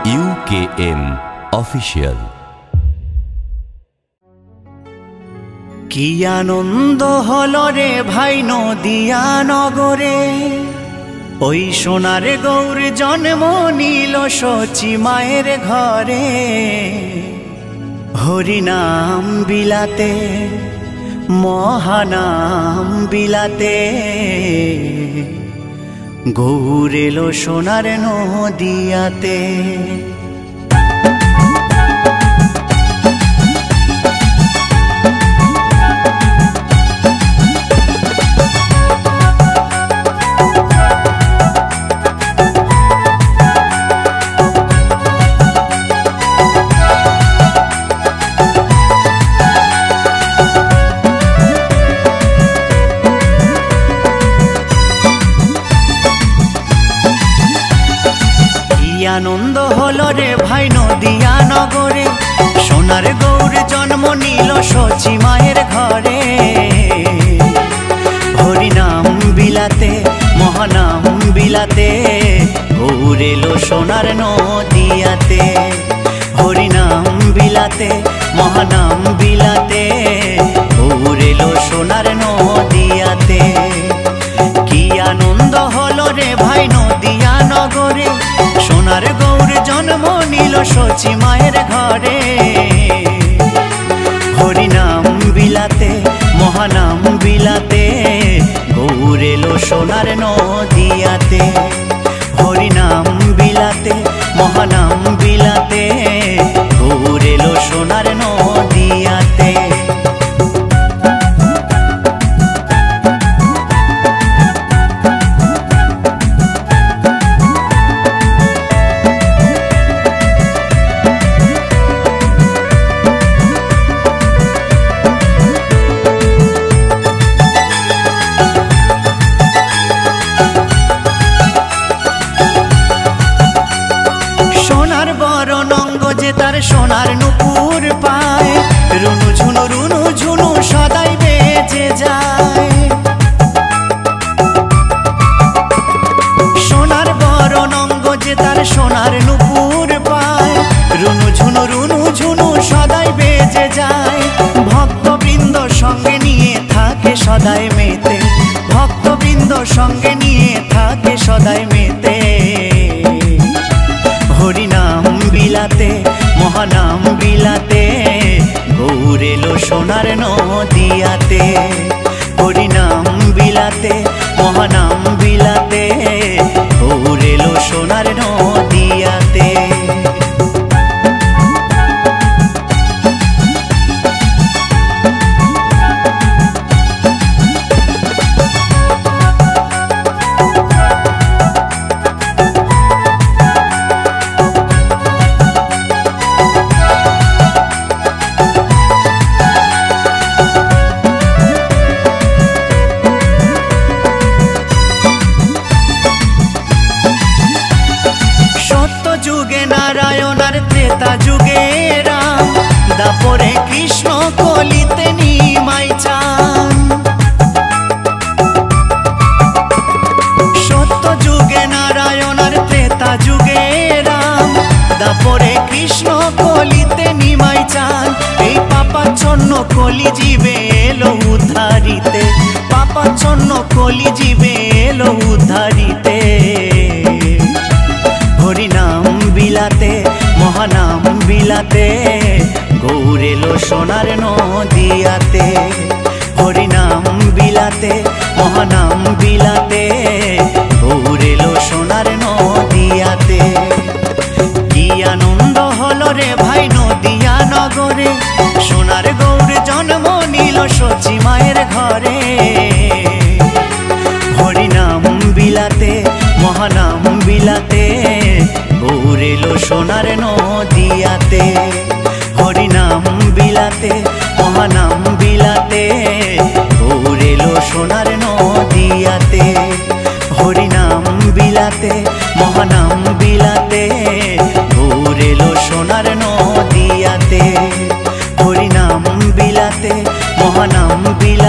UKM official. কি আনন্দ হলো রে ভাই নদিয়া নগরে, ওই সোনার গৌর জন্ম নিল শচী মায়ের ঘরে। হরিনাম বিলাতে মহানাম বিলাতে, গৌর এলো সোনার নদিয়াতে। আনন্দ হলো রে ভাই নদিয়া নগরে, সোনার গৌর জন্ম নিল শচী মায়ের ঘরে। হরিনাম বিলাতে মহানাম বিলাতে, গৌর এলো সোনার নদিয়াতে। হরিনাম বিলাতে মহানাম বিলাতে, গৌর এলো সোনার নদিয়াতে। কি আনন্দ হলো রে ভাই নদিয়া নগরে, সোনার গৌর জন্ম নিল শচী মায়ের ঘরে। হরিনাম বিলাতে মহানাম বিলাতে, গৌর এলো সোনার নদিয়াতে। হরিনাম বিলাতে মহানাম বিলাতে, গৌর এলো সোনার নদিয়াতে। তার সোনার নুপুর পায়, রুনু ঝুনু সদাই বেজে যায়। সোনার বরণ অঙ্গ যে তার সোনার নুপুর পায়, রুনু ঝুনু সদাই বেজে যায়। ভক্তবৃন্দ সঙ্গে নিয়ে থাকে সদাই মেতে, ভক্তবৃন্দ সঙ্গে নিয়ে থাকে সদাই মেতে। হরিনাম বিলাতে মহানাম বিলাতে, গৌর এলো সোনার নদিয়াতে। হরিনাম বিলাতে মহানাম বিলাতে, গৌর এলো সোনার নদিয়াতে। ত্রেতা যুগে রাম, দাপরে কৃষ্ণ কলিতে নিমাই চান। সত্য যুগে নারায়ণ আর ত্রেতা যুগে রাম, দাপরে কৃষ্ণ কলিতে নিমাই চান। এই পাপাচ্ছন্ন কলি জীবে এলো উদ্ধারিতে, পাপাচ্ছন্ন কলি জীবে এলো উদ্ধারিতে। হরিনাম বিলাতে মহানাম বিলাতে, গৌর এলো সোনার নদিয়াতে। হরিনাম বিলাতে মহানাম বিলাতে, গৌর এলো সোনার নদিয়াতে। কি আনন্দ হলো রে ভাই নদিয়া নগরে, সোনার গৌর জন্ম নিল শচী মায়ের ঘরে। হরিনাম বিলাতে মহানাম বিলাতে, গৌর এলো সোনার নদিয়াতে। হরিনাম বিলাতে মহানাম বিলাতে, গৌর এলো সোনার নদিয়াতে। হরিনাম বিলাতে মহানাম বিলাতে, গৌর এলো সোনার নদিয়াতে। হরিনাম বিলাতে মহানাম বিলাতে।